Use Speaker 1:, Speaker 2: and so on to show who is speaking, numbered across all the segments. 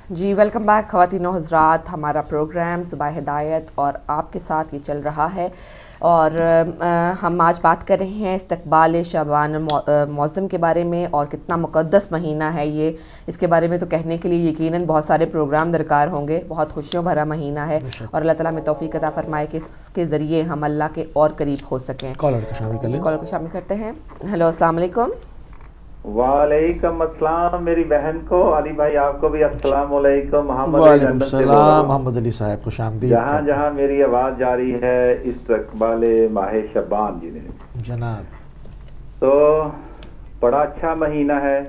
Speaker 1: جی welcome back خواتین و حضرات. ہمارا پروگرام صبح ہدایت اور آپ کے ساتھ یہ چل رہا ہے اور ہم آج بات کر رہے ہیں استقبال شعبان معظم کے بارے میں اور کتنا مقدس مہینہ ہے یہ. اس کے بارے میں تو کہنے کے لیے یقیناً بہت سارے پروگرام درکار ہوں گے. بہت خوشیوں بھرا مہینہ ہے اور اللہ تعالیٰ میں توفیق عطا فرمائے کہ اس کے ذریعے ہم اللہ کے اور قریب ہو سکیں.
Speaker 2: کالر کو شامل کر لیں.
Speaker 1: کالر کو شامل کرتے ہیں. ہیلو السلام علیکم.
Speaker 3: وعلیکم السلام میری بہن کو. علی بھائی آپ کو بھی السلام علیکم.
Speaker 2: وعلیکم السلام محمد علی صاحب خوش آمدید.
Speaker 3: جہاں جہاں میری آواز جاری ہے استقبال ماہ شعبان جی نے
Speaker 2: جناب.
Speaker 3: تو بڑا اچھا مہینہ ہے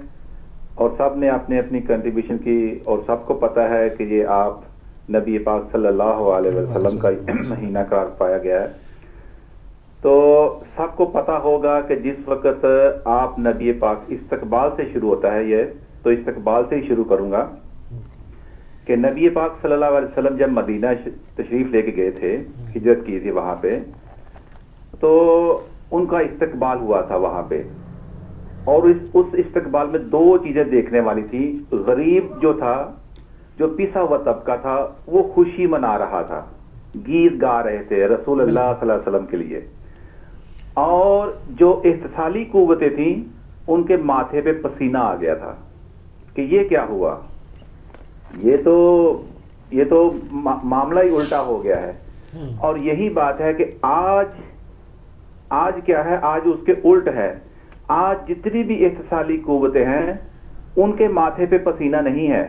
Speaker 3: اور سب نے اپنے اپنی کنٹریبیوشن کی اور سب کو پتہ ہے کہ یہ آپ نبی پاک صلی اللہ علیہ وسلم کا مہینہ قرار پایا گیا ہے. تو سب کو پتہ ہوگا کہ جس وقت آپ نبی پاک استقبال سے شروع ہوتا ہے یہ تو استقبال سے ہی شروع کروں گا کہ نبی پاک صلی اللہ علیہ وسلم جب مدینہ تشریف لے کے گئے تھے, ہجرت کی تھی وہاں پہ, تو ان کا استقبال ہوا تھا وہاں پہ. اور اس استقبال میں دو چیزیں دیکھنے والی تھی. غریب جو تھا, جو پسا ہوا طبقہ تھا, وہ خوشی منا رہا تھا, گیت گا رہے تھے رسول اللہ صلی اللہ علیہ وسلم کے لیے. اور جو احتسالی قوتیں تھیں ان کے ماتھے پہ پسینہ آ گیا تھا کہ یہ کیا ہوا, یہ تو معاملہ ہی الٹا ہو گیا ہے. اور یہی بات ہے کہ آج کیا ہے, آج اس کے الٹ ہے. آج جتنی بھی احتسالی قوتیں ہیں ان کے ماتھے پہ پسینہ نہیں ہے,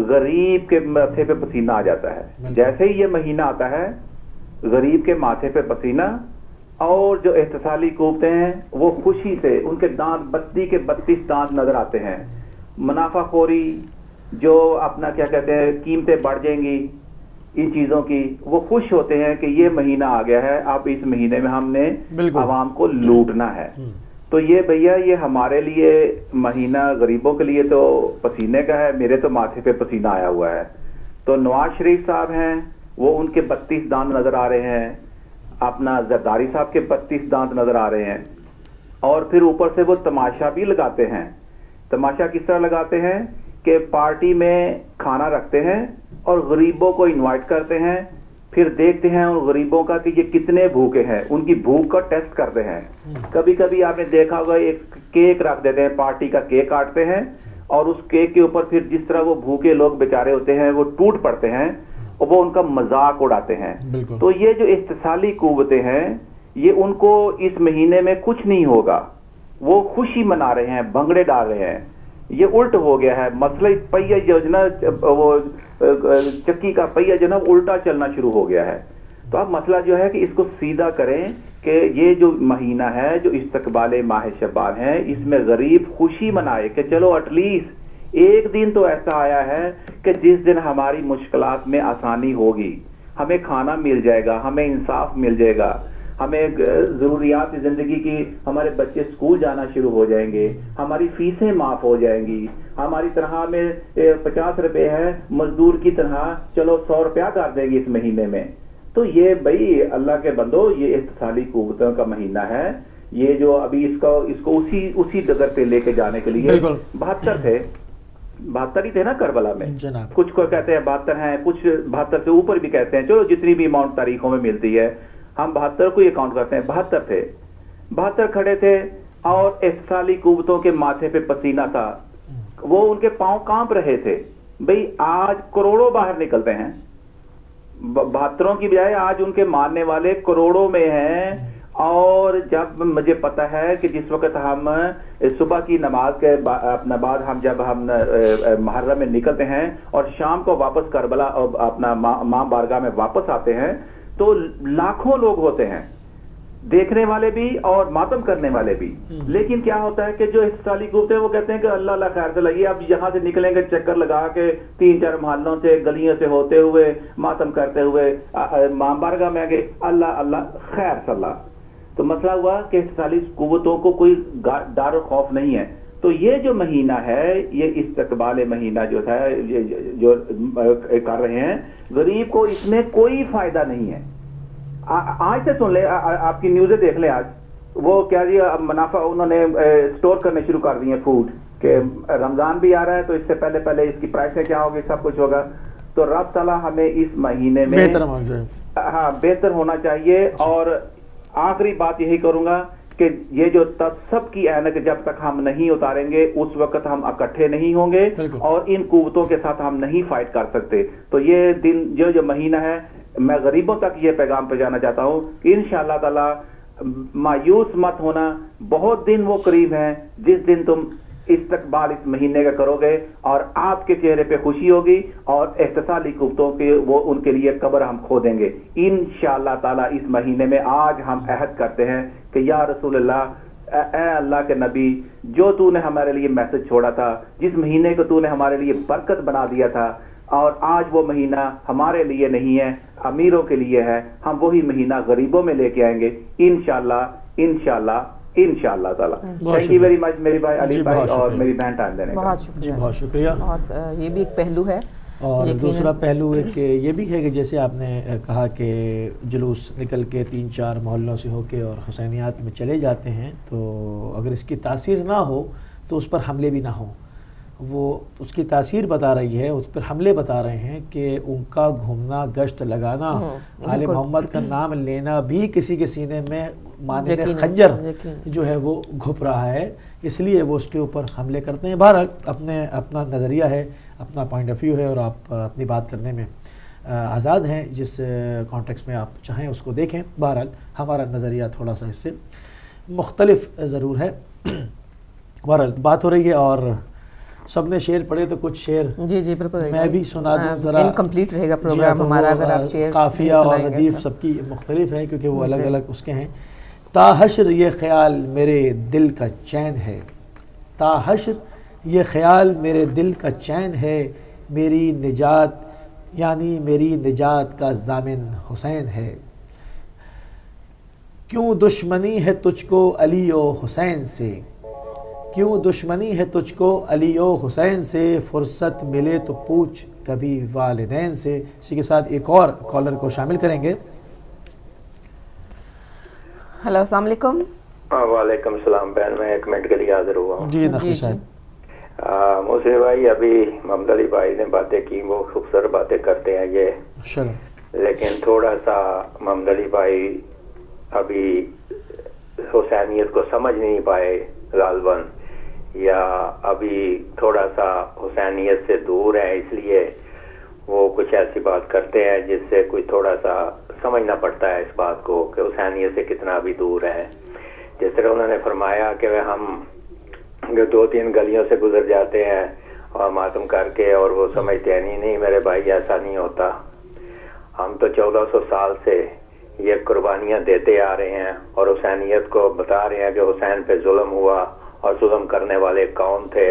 Speaker 3: غریب کے ماتھے پہ پسینہ آ جاتا ہے. جیسے ہی یہ مہینہ آتا ہے غریب کے ماتھے پہ پسینہ, اور جو احتسالی قوتیں ہیں وہ خوشی سے ان کے دانت بتی کے 32 دانت نظر آتے ہیں. منافع خوری, جو اپنا کیا کہتے ہیں قیمتیں بڑھ جائیں گی ان چیزوں کی, وہ خوش ہوتے ہیں کہ یہ مہینہ آ گیا ہے, اب اس مہینے میں ہم نے عوام کو لوٹنا ہے. تو یہ بھیا یہ ہمارے لیے مہینہ غریبوں کے لیے تو پسینے کا ہے. میرے تو ماتھے پہ پسینہ آیا ہوا ہے. تو نواز شریف صاحب ہیں وہ ان کے 32 دانت نظر آ رہے ہیں, اپنا زرداری صاحب کے 32 دانت نظر آ رہے ہیں. اور پھر اوپر سے وہ تماشا بھی لگاتے ہیں. تماشا کس طرح لگاتے ہیں کہ پارٹی میں کھانا رکھتے ہیں اور غریبوں کو انوائٹ کرتے ہیں, پھر دیکھتے ہیں ان غریبوں کا کہ یہ کتنے بھوکے ہیں, ان کی بھوک کا ٹیسٹ کرتے ہیں. کبھی کبھی آپ نے دیکھا ہوگا ایک کیک رکھ دیتے ہیں, پارٹی کا کیک کاٹتے ہیں اور اس کیک کے اوپر پھر جس طرح وہ بھوکے لوگ بیچارے ہوتے ہیں وہ ٹوٹ پڑتے ہیں اور وہ ان کا مذاق اڑاتے ہیں. تو یہ جو احتسالی قوتیں ہیں یہ ان کو اس مہینے میں کچھ نہیں ہوگا, وہ خوشی منا رہے ہیں, بھنگڑے ڈال رہے ہیں. یہ الٹ ہو گیا ہے مسئلہ. پہیہ جو ہے نا, وہ چکی کا پہیہ جو ہے نا الٹا چلنا شروع ہو گیا ہے. تو اب مسئلہ جو ہے کہ اس کو سیدھا کریں کہ یہ جو مہینہ ہے جو استقبال ماہ شعبان ہے اس میں غریب خوشی منائے کہ چلو ایٹ لیسٹ ایک دن تو ایسا آیا ہے کہ جس دن ہماری مشکلات میں آسانی ہوگی, ہمیں کھانا مل جائے گا, ہمیں انصاف مل جائے گا, ہمیں ضروریات زندگی کی, ہمارے بچے اسکول جانا شروع ہو جائیں گے, ہماری فیسیں معاف ہو جائیں گی, ہماری تنخواہ میں 50 روپے ہے مزدور کی تنخواہ چلو 100 روپیہ کر دیں گے اس مہینے میں. تو یہ بھائی اللہ کے بندو یہ احتسالی قوتوں کا مہینہ ہے. یہ جو ابھی اس کو اسی ڈگر پہ لے کے جانے کے لیے 72 ہی تھے نا کربلا میں. کچھ کو کہتے ہیں 72 ہیں, کچھ 72 سے اوپر بھی کہتے ہیں. چلو جتنی بھی اماؤنٹ تاریخوں میں ملتی ہے ہم 72 کو ہی اکاؤنٹ کرتے ہیں. 72 تھے, 72 کھڑے تھے اور احتسالی قوتوں کے ماتھے پہ پسینہ تھا, وہ ان کے پاؤں کانپ رہے تھے. بھئی آج کروڑوں باہر نکلتے ہیں, 72 کی بجائے آج ان کے ماننے والے کروڑوں میں ہیں. اور جب مجھے پتا ہے کہ جس وقت ہم صبح کی نماز کے اپنا بعد جب ہم محرم میں نکلتے ہیں اور شام کو واپس کربلا اپنا ماں بارگاہ میں واپس آتے ہیں تو لاکھوں لوگ ہوتے ہیں, دیکھنے والے بھی اور ماتم کرنے والے بھی. لیکن کیا ہوتا ہے کہ جو احتسالی قوتیں ہیں وہ کہتے ہیں کہ اللہ اللہ خیر سے لگی, اب یہاں سے نکلیں گے چکر لگا کے 3-4 محلوں سے گلیوں سے ہوتے ہوئے ماتم کرتے ہوئے ماں بارگاہ میں آگے اللہ اللہ خیر صلاح. تو مسئلہ ہوا کہ احتسالی قوتوں کو کوئی ڈر و خوف نہیں ہے. تو یہ جو مہینہ ہے یہ استقبال مہینہ جو ہے جو کر رہے ہیں غریب کو اس میں کوئی فائدہ نہیں ہے. آج سے سن لے, آپ کی نیوزیں دیکھ لیں, آج وہ کیا جی منافع انہوں نے اسٹور کرنے شروع کر دیے فوڈ, کہ رمضان بھی آ رہا ہے تو اس سے پہلے پہلے اس کی پرائسیں کیا ہوگی، سب کچھ ہوگا. تو رب تعالیٰ ہمیں اس مہینے میں بہتر ہونا چاہیے. اور آخری بات یہی کروں گا کہ یہ جو تعصب کی اینک جب تک ہم نہیں اتاریں گے اس وقت ہم اکٹھے نہیں ہوں گے اور ان قوتوں کے ساتھ ہم نہیں فائٹ کر سکتے. تو یہ دن جو مہینہ ہے میں غریبوں تک یہ پیغام پہنچانا چاہتا ہوں کہ انشاءاللہ تعالی مایوس مت ہونا. بہت دن وہ قریب ہیں جس دن تم استقبال اس مہینے کا کرو گے اور آپ کے چہرے پہ خوشی ہوگی اور احتسالی قوتوں کے وہ ان کے لیے قبر ہم کھو دیں گے انشاءاللہ تعالی. اس مہینے میں آج ہم عہد کرتے ہیں کہ یا رسول اللہ، اے اللہ کے نبی، جو تو نے ہمارے لیے میسج چھوڑا تھا، جس مہینے کو تو نے ہمارے لیے برکت بنا دیا تھا، اور آج وہ مہینہ ہمارے لیے نہیں ہے، امیروں کے لیے ہے. ہم وہی مہینہ غریبوں میں لے کے آئیں گے انشاءاللہ انشاءاللہ انشاءاللہ تعالی. تھینک یو ویری مچ میری بھائی علی بھائی اور میری بہن ٹائم دینے کا.
Speaker 1: بہت شکریہ.
Speaker 2: بہت شکریہ.
Speaker 1: بہت یہ بھی ایک پہلو ہے.
Speaker 2: اور دوسرا پہلو ہے کہ یہ بھی ہے کہ جیسے آپ نے کہا کہ جلوس نکل کے 3-4 محلوں سے ہو کے اور حسینیات میں چلے جاتے ہیں، تو اگر اس کی تاثیر نہ ہو تو اس پر حملے بھی نہ ہوں. وہ اس کی تاثیر بتا رہی ہے، اس پر حملے بتا رہے ہیں کہ ان کا گھومنا، گشت لگانا، آل محمد کا نام لینا بھی کسی کے سینے میں مانند خنجر جو ہے وہ گھپ رہا ہے، اس لیے وہ اس کے اوپر حملے کرتے ہیں. بہرحال اپنا نظریہ ہے، اپنا پوائنٹ آف ویو ہے اور آپ اپنی بات کرنے میں آزاد ہیں. جس کانٹیکس میں آپ چاہیں اس کو دیکھیں. بہرحال ہمارا نظریہ تھوڑا سا اس سے مختلف ضرور ہے. بہرحال بات ہو رہی ہے اور سب نے شعر پڑھے تو کچھ شعر
Speaker 1: جی بالکل
Speaker 2: میں بھی سنا دوں ذرا.
Speaker 1: انکمپلیٹ رہے گا پروگرام ہمارا اگر آپ شعر.
Speaker 2: قافیہ اور ردیف سب کی مختلف ہے کیونکہ وہ الگ الگ اس کے ہیں. تا حشر یہ خیال میرے دل کا چین ہے، تا حشر یہ خیال میرے دل کا چین ہے، میری نجات یعنی میری نجات کا ضامن حسین ہے. کیوں دشمنی ہے تجھ کو علی و حسین سے، کیوں دشمنی ہے تجھ کو علی و حسین سے، فرصت ملے تو پوچھ کبھی والدین سے. اسی کے ساتھ ایک اور کالر کو شامل کریں گے.
Speaker 1: ہلو السلام علیکم.
Speaker 4: وعلیکم السلام بہن، میں 1 منٹ کے لیے حاضر ہوا ہوں.
Speaker 2: جی نقوی صاحب.
Speaker 4: موسیٰ بھائی ابھی محمد علی بھائی نے باتیں کی، وہ خوبصورت باتیں کرتے ہیں یہ، لیکن تھوڑا سا محمد علی بھائی ابھی حسینیت کو سمجھ نہیں پائے غالباً، یا ابھی تھوڑا سا حسینیت سے دور ہے، اس لیے وہ کچھ ایسی بات کرتے ہیں جس سے کوئی تھوڑا سا سمجھنا پڑتا ہے اس بات کو کہ حسینیت سے کتنا بھی دور ہے. جس طرح انہوں نے فرمایا کہ ہم 2-3 گلیوں سے گزر جاتے ہیں اور ماتم کر کے اور وہ سمجھتے ہیں نہیں میرے بھائی ایسا نہیں ہوتا. ہم تو 1400 سال سے یہ قربانیاں دیتے آ رہے ہیں اور حسینیت کو بتا رہے ہیں کہ حسین پہ ظلم ہوا اور ظلم کرنے والے کون تھے،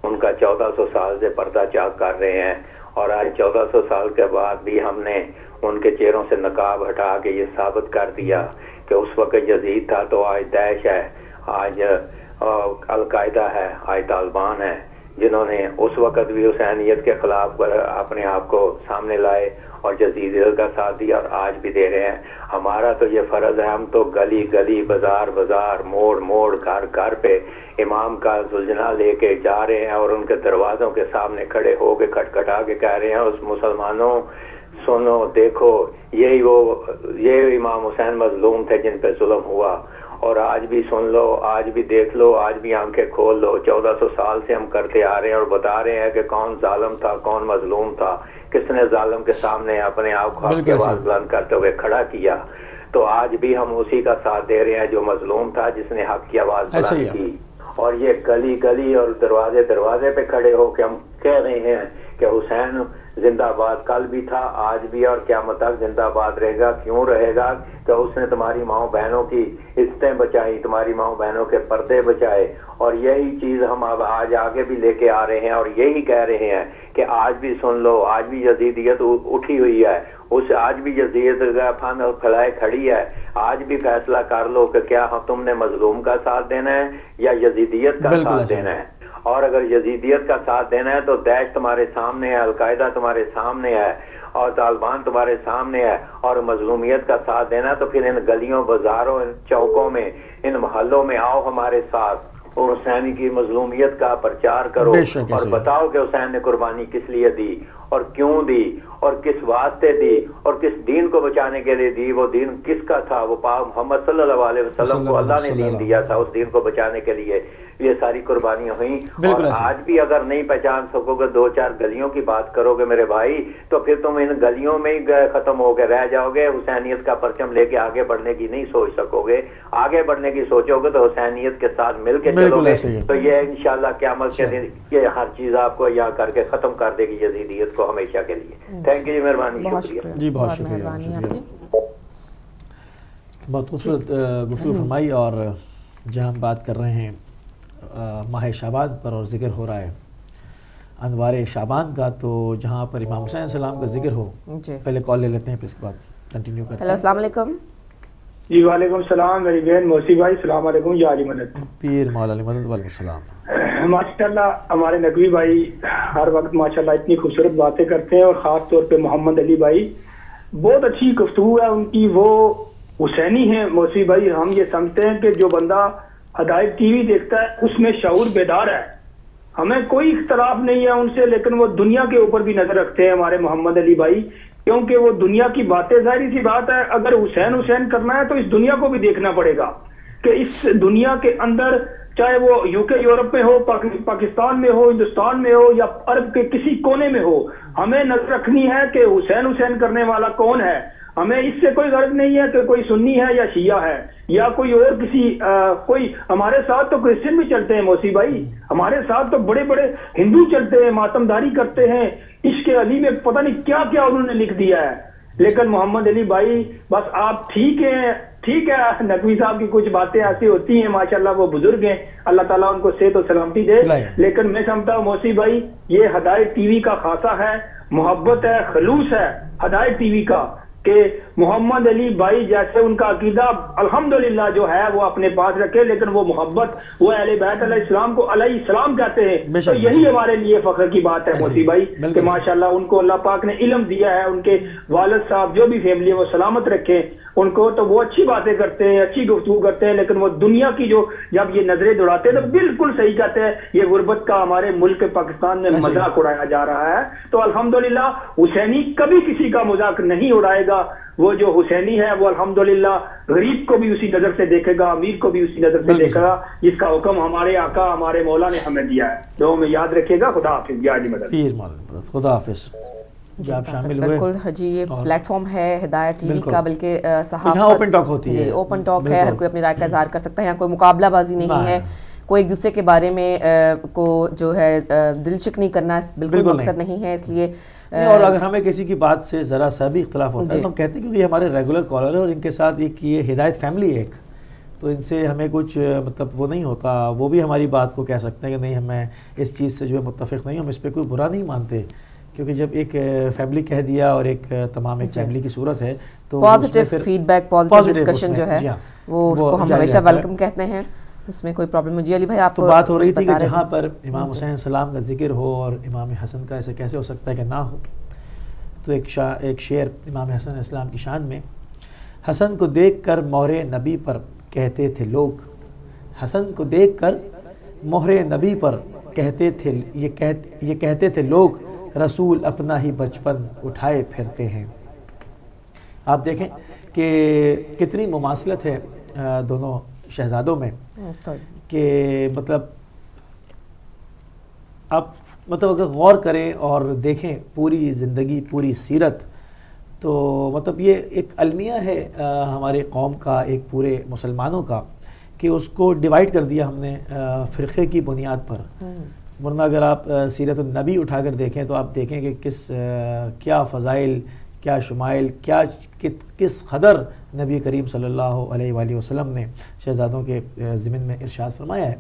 Speaker 4: ان کا 1400 سال سے پردہ چاک کر رہے ہیں. اور آج 1400 سال کے بعد بھی ہم نے ان کے چہروں سے نقاب ہٹا کے یہ ثابت کر دیا کہ اس وقت یزید تھا تو آج داعش ہے، آج القاعدہ ہے، آج طالبان ہے، جنہوں نے اس وقت بھی حسینیت کے خلاف اپنے آپ کو سامنے لائے اور یزیدیت کا ساتھ دیا اور آج بھی دے رہے ہیں. ہمارا تو یہ فرض ہے، ہم تو گلی گلی، بازار بازار، موڑ موڑ، گھر گھر پہ امام کا زلجنا لے کے جا رہے ہیں اور ان کے دروازوں کے سامنے کھڑے ہو کے کھٹکھٹا کے کہہ رہے ہیں اس مسلمانوں سنو دیکھو، یہ امام حسین مظلوم تھے جن پہ ظلم ہوا، اور آج بھی سن لو، آج بھی دیکھ لو، آج بھی آنکھیں کھول لو. 1400 سال سے ہم کرتے آ رہے ہیں اور بتا رہے ہیں کہ کون ظالم تھا، کون مظلوم تھا، کس نے ظالم کے سامنے اپنے آپ کو حق کی آواز بلند کرتے ہوئے کھڑا کیا. تو آج بھی ہم اسی کا ساتھ دے رہے ہیں جو مظلوم تھا، جس نے حق کی آواز بلند کی. اور یہ گلی گلی اور دروازے دروازے پہ کھڑے ہو کے ہم کہہ رہے ہیں کہ حسین زندہ باد کل بھی تھا، آج بھی، اور قیامت تک زندہ باد رہے گا. کیوں رہے گا؟ کہ اس نے تمہاری ماؤں بہنوں کی عزتیں بچائی، تمہاری ماؤں بہنوں کے پردے بچائے. اور یہی چیز ہم اب آج آگے بھی لے کے آ رہے ہیں اور یہی کہہ رہے ہیں کہ آج بھی سن لو، آج بھی یزیدیت اٹھی ہوئی ہے، آج بھی یزیدیت کا پھن پھیلائے کھڑی ہے. آج بھی فیصلہ کر لو کہ کیا تم نے مظلوم کا ساتھ دینا ہے یا یزیدیت کا ساتھ دینا ہے. اور اگر یزیدیت کا ساتھ دینا ہے تو داعش تمہارے سامنے ہے، القاعدہ تمہارے سامنے ہے اور طالبان تمہارے سامنے ہے. اور مظلومیت کا ساتھ دینا ہے تو پھر ان گلیوں، بازاروں، ان چوکوں میں، ان محلوں میں آؤ ہمارے ساتھ اور حسینی کی مظلومیت کا پرچار کرو اور بتاؤ کہ حسین نے قربانی کس لیے دی اور کیوں دی اور کس واسطے دی اور کس دین کو بچانے کے لیے دی. وہ دین کس کا تھا؟ وہ پاک محمد صلی اللہ علیہ وسلم کو اللہ نے دین دیا تھا. اس دین کو بچانے کے لیے یہ ساری قربانیاں ہوئیں. اور آج بھی اگر نہیں پہچان سکو گے, 2-4 گلیوں کی بات کرو گے میرے بھائی, تو پھر تم ان گلیوں میں ہی ختم ہو کے رہ جاؤ گے. حسینیت کا پرچم لے کے آگے بڑھنے کی نہیں سوچ سکو گے. آگے بڑھنے کی سوچو گے تو حسینیت کے ساتھ مل کے چلو گے تو یہ انشاءاللہ قیامت کے دن یہ ہر چیز آپ کو یہاں کر کے ختم کر دے گی یزیدیت کو ہمیشہ کے لیے. تھینک یو جی, مہربانی, شکریہ
Speaker 2: جی, بہت شکریہ. بہت خوبصورت گفتگو فرمائی. اور جہاں ہم بات کر رہے ہیں ماہ شعبان پر اور ذکر ہو رہا ہے انوار شعبان کا, تو جہاں پر امام حسین علیہ السلام کا ذکر ہو, پہلے کال لے لیتے ہیں پھر اس کے بعد کنٹینیو کرتے ہیں.
Speaker 1: ہیلو, السلام علیکم.
Speaker 5: جی وعلیکم السلام میری بہن موسی بھائی, السلام علیکم. یا علی مدد,
Speaker 2: پیر مولا علی مدد. وعلیکم السلام.
Speaker 5: ماشاءاللہ ہمارے نقوی بھائی ہر وقت ماشاءاللہ اتنی خوبصورت باتیں کرتے ہیں, اور خاص طور پہ محمد علی بھائی بہت اچھی گفتگو ہے ان کی. وہ حسینی ہیں موسی بھائی. ہم یہ سمجھتے ہیں کہ جو بندہ ہدایت ٹی وی دیکھتا ہے اس میں شعور بیدار ہے. ہمیں کوئی اختلاف نہیں ہے ان سے, لیکن وہ دنیا کے اوپر بھی نظر رکھتے ہیں ہمارے محمد علی بھائی, کیونکہ وہ دنیا کی باتیں, ظاہری سی بات ہے اگر حسین حسین کرنا ہے تو اس دنیا کو بھی دیکھنا پڑے گا کہ اس دنیا کے اندر چاہے وہ یو کے یورپ میں ہو, پاکستان میں ہو, ہندوستان میں ہو, یا عرب کے کسی کونے میں ہو, ہمیں نظر رکھنی ہے کہ حسین حسین کرنے والا کون ہے. ہمیں اس سے کوئی غرض نہیں ہے کہ کوئی سنی ہے یا شیعہ ہے یا کوئی اور کسی کوئی. ہمارے ساتھ تو کرسچن بھی چلتے ہیں موسی بھائی, ہمارے ساتھ تو بڑے بڑے ہندو چلتے ہیں, ماتمداری کرتے ہیں. عشق علی میں پتہ نہیں کیا کیا انہوں نے لکھ دیا ہے. لیکن محمد علی بھائی بس آپ ٹھیک ہیں, ٹھیک ہے. نقوی صاحب کی کچھ باتیں ایسی ہوتی ہیں ماشاءاللہ, وہ بزرگ ہیں, اللہ تعالیٰ ان کو صحت و سلامتی دے. لیکن میں سمجھتا ہوں موسی بھائی یہ ہدایت ٹی وی کا خاصہ ہے, محبت ہے, خلوص ہے ہدایت ٹی وی کا, کہ محمد علی بھائی جیسے ان کا عقیدہ الحمدللہ جو ہے وہ اپنے پاس رکھے, لیکن وہ محبت وہ اہل بیت علیہ السلام کو علیہ السلام کہتے ہیں. تو یہی ہمارے لیے فخر کی بات ہے موسی بھائی کہ ماشاءاللہ ان کو اللہ پاک نے علم دیا ہے. ان کے والد صاحب جو بھی فیملی ہے وہ سلامت رکھے ان کو, تو وہ اچھی باتیں کرتے ہیں, اچھی گفتگو کرتے ہیں. لیکن وہ دنیا کی جو جب یہ نظریں دوڑاتے ہیں تو بالکل صحیح کہتے ہیں, یہ غربت کا ہمارے ملک پاکستان میں مذاق اڑایا جا رہا ہے. تو الحمدللہ حسینی کبھی کسی کا مذاق نہیں اڑائے گا. وہ جو حسینی ہے وہ الحمدللہ غریب کو بھی اسی نظر سے دیکھے گا, امیر کو بھی اسی نظر سے دیکھے گا, جس کا حکم ہمارے آقا ہمارے مولا نے ہمیں دیا ہے. دعاؤں میں یاد رکھے گا. خدا حافظ. یا علی مدد.
Speaker 2: پیر مولا, خدا حافظ. جی آپ شامل ہوئے.
Speaker 1: بالکل جی, یہ پلیٹ فارم ہے ہدایت ٹی وی کا, بلکہ صحافت,
Speaker 2: یہاں اوپن ٹاک ہوتی ہے.
Speaker 1: جی اوپن ٹاک ہے, ہر کوئی اپنی رائے کا اظہار کر سکتا ہے. یہاں کوئی مقابلہ بازی نہیں ہے, کوئی ایک دوسرے کے بارے میں کو جو ہے دل شکنی کرنا بالکل مقصد نہیں ہے. اس لیے
Speaker 2: اور اگر ہمیں کسی کی بات سے ذرا سا بھی اختلاف ہوتا ہے تو ہم کہتے ہیں کیونکہ یہ ہمارے ریگولر کالر ہے اور ان کے ساتھ ایک یہ ہدایت فیملی ہے ایک, تو ان سے ہمیں کچھ مطلب وہ نہیں ہوتا. وہ بھی ہماری بات کو کہہ سکتے ہیں کہ نہیں ہمیں اس چیز سے جو ہے متفق نہیں, ہم اس پہ کوئی برا نہیں مانتے, کیونکہ جب ایک فیملی کہہ دیا اور ایک تمام ایک فیملی کی صورت ہے تو
Speaker 1: positive feedback, positive discussion جو ہے وہ اس کو ہم ہمیشہ ویلکم کہتے ہیں, اس میں کوئی پرابلم. جی علی بھائی آپ
Speaker 2: تو بات ہو رہی تھی کہ جہاں پر امام حسین السلام کا ذکر ہو اور امام حسن کا ایسے کیسے ہو سکتا ہے کہ نہ ہو. تو ایک شعر امام حسن علیہ السلام کی شان میں, حسن کو دیکھ کر مہر نبی پر کہتے تھے لوگ, حسن کو دیکھ کر مہر نبی پر کہتے تھے یہ کہتے تھے لوگ, رسول اپنا ہی بچپن اٹھائے پھرتے ہیں. آپ دیکھیں کہ کتنی مماثلت ہے دونوں شہزادوں میں, کہ مطلب آپ اگر غور کریں اور دیکھیں پوری زندگی, پوری سیرت, تو مطلب یہ ایک المیہ ہے ہمارے قوم کا, ایک پورے مسلمانوں کا, کہ اس کو ڈیوائیڈ کر دیا ہم نے فرقے کی بنیاد پر. ورنہ اگر آپ سیرت النبی اٹھا کر دیکھیں تو آپ دیکھیں کہ کیا فضائل, کیا شمائل, کس قدر نبی کریم صلی اللہ علیہ وآلہ وسلم نے شہزادوں کے ضمن میں ارشاد فرمایا ہے.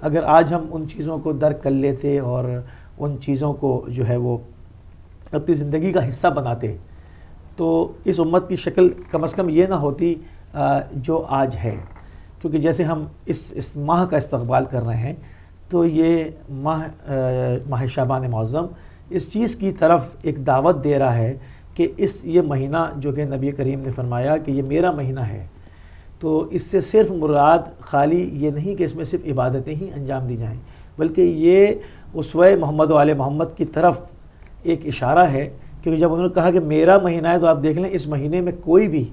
Speaker 2: اگر آج ہم ان چیزوں کو درک کر لیتے اور ان چیزوں کو جو ہے وہ اپنی زندگی کا حصہ بناتے تو اس امت کی شکل کم از کم یہ نہ ہوتی جو آج ہے. کیونکہ جیسے ہم اس ماہ کا استقبال کر رہے ہیں تو یہ ماہ شعبان معظم اس چیز کی طرف ایک دعوت دے رہا ہے کہ یہ مہینہ جو کہ نبی کریم نے فرمایا کہ یہ میرا مہینہ ہے, تو اس سے صرف مراد خالی یہ نہیں کہ اس میں صرف عبادتیں ہی انجام دی جائیں، بلکہ یہ اسوہ محمد و آل محمد کی طرف ایک اشارہ ہے، کیونکہ جب انہوں نے کہا کہ میرا مہینہ ہے تو آپ دیکھ لیں اس مہینے میں کوئی بھی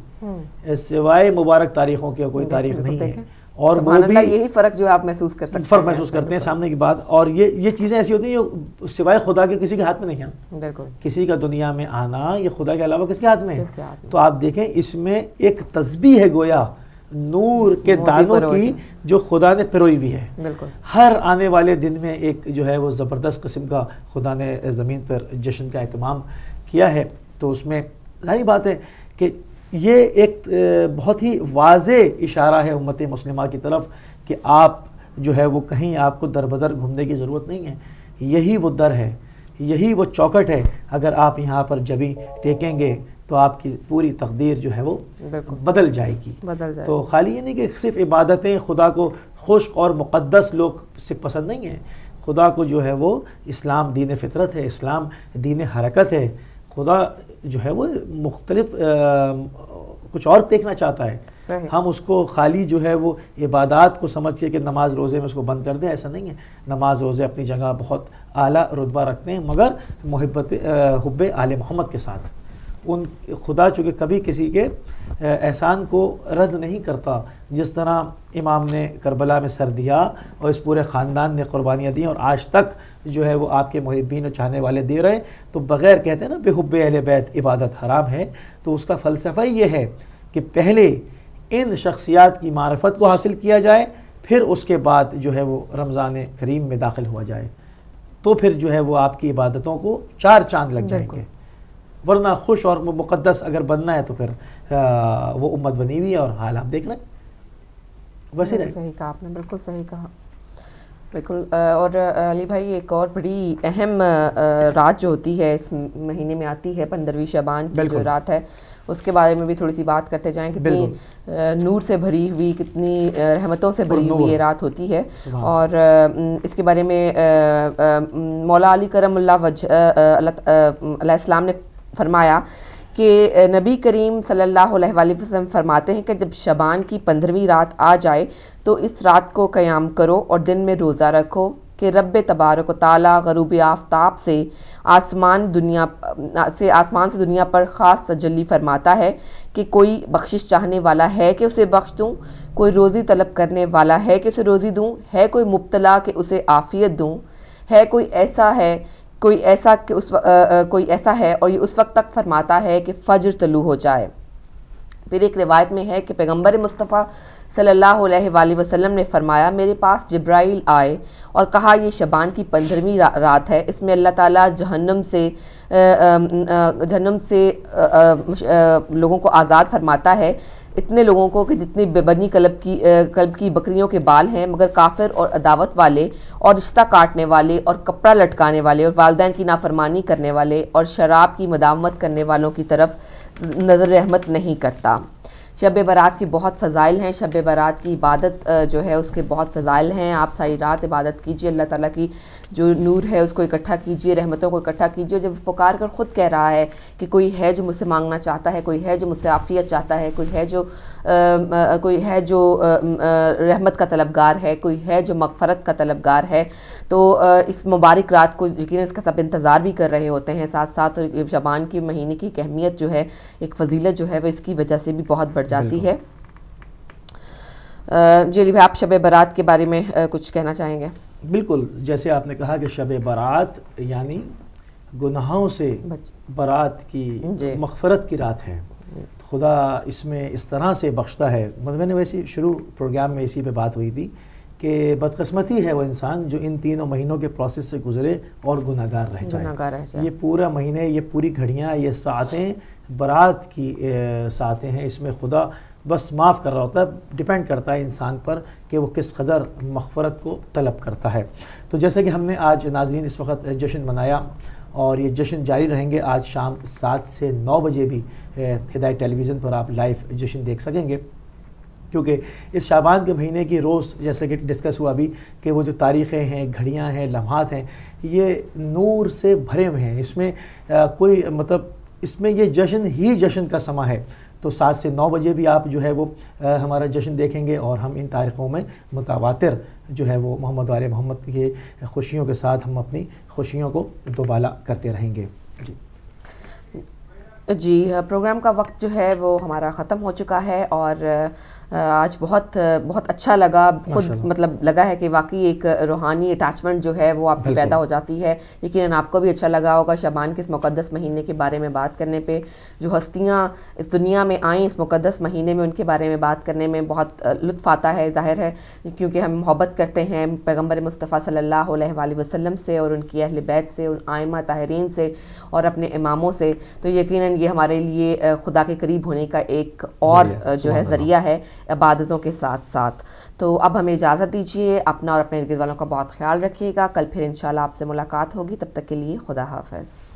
Speaker 2: سوائے مبارک تاریخوں کی کوئی تاریخ نہیں ہے، اور وہ بھی
Speaker 1: یہی فرق جو آپ محسوس کر سکتے ہیں،
Speaker 2: فرق محسوس کرتے ہیں سامنے کی بات. اور یہ چیزیں ایسی ہوتی ہیں جو سوائے خدا کے کسی کے ہاتھ میں نہیں ہیں.
Speaker 1: بالکل
Speaker 2: کسی کا دنیا میں آنا یہ خدا کے علاوہ کس کے ہاتھ میں ہے. تو آپ دیکھیں اس میں ایک تسبیح ہے گویا نور کے دانوں کی جو خدا نے پروئی ہوئی ہے.
Speaker 1: بالکل
Speaker 2: ہر آنے والے دن میں ایک جو ہے وہ زبردست قسم کا خدا نے زمین پر جشن کا اہتمام کیا ہے. تو اس میں ظاہری بات ہے کہ یہ ایک بہت ہی واضح اشارہ ہے امت مسلمہ کی طرف کہ آپ جو ہے وہ کہیں آپ کو در بدر گھومنے کی ضرورت نہیں ہے. یہی وہ در ہے، یہی وہ چوکٹ ہے. اگر آپ یہاں پر جبیں ٹیکیں گے تو آپ کی پوری تقدیر جو ہے وہ بدل جائے گی. تو خالی یہ نہیں کہ صرف عبادتیں خدا کو خشک اور مقدس لوگ صرف پسند نہیں ہیں. خدا کو جو ہے وہ اسلام دین فطرت ہے، اسلام دین حرکت ہے. خدا جو ہے وہ مختلف کچھ اور دیکھنا چاہتا ہے. ہم اس کو خالی جو ہے وہ عبادات کو سمجھ کے کہ نماز روزے میں اس کو بند کر دیں، ایسا نہیں ہے. نماز روزے اپنی جگہ بہت اعلیٰ رتبہ رکھتے ہیں، مگر حب آل محمد کے ساتھ. ان خدا چونکہ کبھی کسی کے احسان کو رد نہیں کرتا. جس طرح امام نے کربلا میں سر دیا اور اس پورے خاندان نے قربانیاں دیں اور آج تک جو ہے وہ آپ کے محبین اور چاہنے والے دے رہے ہیں، تو بغیر کہتے ہیں نا بے حب اہل بیت عبادت حرام ہے. تو اس کا فلسفہ یہ ہے کہ پہلے ان شخصیات کی معرفت کو حاصل کیا جائے، پھر اس کے بعد جو ہے وہ رمضان کریم میں داخل ہوا جائے. تو پھر جو ہے وہ آپ کی عبادتوں کو 4 چاند لگ جائیں گے. ورنہ خوش اور مقدس اگر بننا ہے تو پھر وہ امت بنی ہوئی ہے اور حال آپ دیکھ رہے ہیں ویسے رہے.
Speaker 1: صحیح کہا آپ نے، بالکل صحیح کہا. بالکل. اور علی بھائی ایک اور بڑی اہم رات جو ہوتی ہے اس مہینے میں آتی ہے 15ویں شعبان کی جو رات ہے، اس کے بارے میں بھی تھوڑی سی بات کرتے جائیں. کتنی نور سے بھری ہوئی، کتنی رحمتوں سے بھری ہوئی یہ رات ہوتی ہے. اور اس کے بارے میں مولا علی کرم اللہ وجہ علیہ السلام نے فرمایا کہ نبی کریم صلی اللہ علیہ وآلہ وسلم فرماتے ہیں کہ جب شعبان کی 15ویں رات آ جائے تو اس رات کو قیام کرو اور دن میں روزہ رکھو کہ رب تبارک و تعالیٰ غروب آفتاب سے آسمان سے دنیا پر خاص تجلی فرماتا ہے کہ کوئی بخشش چاہنے والا ہے کہ اسے بخش دوں، کوئی روزی طلب کرنے والا ہے کہ اسے روزی دوں، ہے کوئی مبتلا کہ اسے عافیت دوں، ہے کوئی ایسا ہے کوئی ایسا ہے اور یہ اس وقت تک فرماتا ہے کہ فجر طلوع ہو جائے. پھر ایک روایت میں ہے کہ پیغمبر مصطفیٰ صلی اللہ علیہ وآلہ وسلم نے فرمایا میرے پاس جبرائیل آئے اور کہا یہ شعبان کی 15ویں رات ہے، اس میں اللہ تعالیٰ جہنم سے لوگوں کو آزاد فرماتا ہے، اتنے لوگوں کو کہ جتنی بے بنی قلب کی بکریوں کے بال ہیں، مگر کافر اور عداوت والے اور رشتہ کاٹنے والے اور کپڑا لٹکانے والے اور والدین کی نافرمانی کرنے والے اور شراب کی مداومت کرنے والوں کی طرف نظر رحمت نہیں کرتا. شب برات کی بہت فضائل ہیں. شب برات کی عبادت جو ہے اس کے بہت فضائل ہیں. آپ ساری رات عبادت کیجئے، اللہ تعالیٰ کی جو نور ہے اس کو اکٹھا کیجئے، رحمتوں کو اکٹھا کیجئے. جب پکار کر خود کہہ رہا ہے کہ کوئی ہے جو مجھ سے مانگنا چاہتا ہے، کوئی ہے جو مجھ سے عافیت چاہتا ہے، کوئی ہے جو رحمت کا طلبگار ہے، کوئی ہے جو مغفرت کا طلبگار ہے، تو اس مبارک رات کو یقیناً اس کا سب انتظار بھی کر رہے ہوتے ہیں. ساتھ ساتھ شعبان کے مہینے کی اہمیت جو ہے، ایک فضیلت جو ہے وہ اس کی وجہ سے بھی بہت بڑھ جاتی ہے. جی علی بھائی، آپ شب برات کے بارے میں کچھ کہنا چاہیں گے؟
Speaker 2: بالکل، جیسے آپ نے کہا کہ شب برات یعنی گناہوں سے برات کی مغفرت کی رات ہے. خدا اس میں اس طرح سے بخشتا ہے. میں نے ویسے شروع پروگرام میں اسی پہ بات ہوئی تھی کہ بدقسمتی ہے وہ انسان جو ان 3 مہینوں کے پروسیس سے گزرے اور گناہ گار رہ جائے. یہ پورا مہینے، یہ پوری گھڑیاں، یہ ساعتیں برات کی ساعتیں ہیں. اس میں خدا بس معاف کر رہا ہوتا ہے. ڈیپینڈ کرتا ہے انسان پر کہ وہ کس قدر مغفرت کو طلب کرتا ہے. تو جیسے کہ ہم نے آج ناظرین اس وقت جشن منایا اور یہ جشن جاری رہیں گے. آج شام 7 سے 9 بجے بھی ہدایت ٹیلی ویژن پر آپ لائیو جشن دیکھ سکیں گے، کیونکہ اس شعبان کے مہینے کی روز جیسے کہ ڈسکس ہوا ابھی کہ وہ جو تاریخیں ہیں، گھڑیاں ہیں، لمحات ہیں، یہ نور سے بھرے ہوئے ہیں. اس میں کوئی اس میں یہ جشن ہی جشن کا سماں ہے. تو تو 7 سے 9 بجے بھی آپ جو ہے وہ ہمارا جشن دیکھیں گے، اور ہم ان تاریخوں میں متواتر جو ہے وہ محمد وآل محمد کی خوشیوں کے ساتھ ہم اپنی خوشیوں کو دوبالا کرتے رہیں گے۔
Speaker 1: جی پروگرام کا وقت جو ہے وہ ہمارا ختم ہو چکا ہے، اور آج بہت اچھا لگا، خود مطلب لگا ہے کہ واقعی ایک روحانی اٹیچمنٹ جو ہے وہ آپ کی پیدا ہو جاتی ہے۔ یقیناً آپ کو بھی اچھا لگا ہوگا شعبان کے اس مقدس مہینے کے بارے میں بات کرنے پہ، جو ہستیاں اس دنیا میں آئیں اس مقدس مہینے میں، ان کے بارے میں بات کرنے میں بہت لطف آتا ہے، ظاہر ہے کیونکہ ہم محبت کرتے ہیں پیغمبر مصطفیٰ صلی اللہ علیہ وآلہ وسلم سے، اور ان کی اہل بیت سے، ان ائمہ طاہرین سے، اور اپنے اماموں سے، تو یقیناً یہ ہمارے لیے خدا کے قریب ہونے کا ایک اور جو ہے ذریعہ ہے عبادتوں کے ساتھ ساتھ۔ تو اب ہمیں اجازت دیجیے، اپنا اور اپنے ارد گرد والوں کا بہت خیال رکھیے گا، کل پھر انشاءاللہ آپ سے ملاقات ہوگی، تب تک کے لیے خدا حافظ۔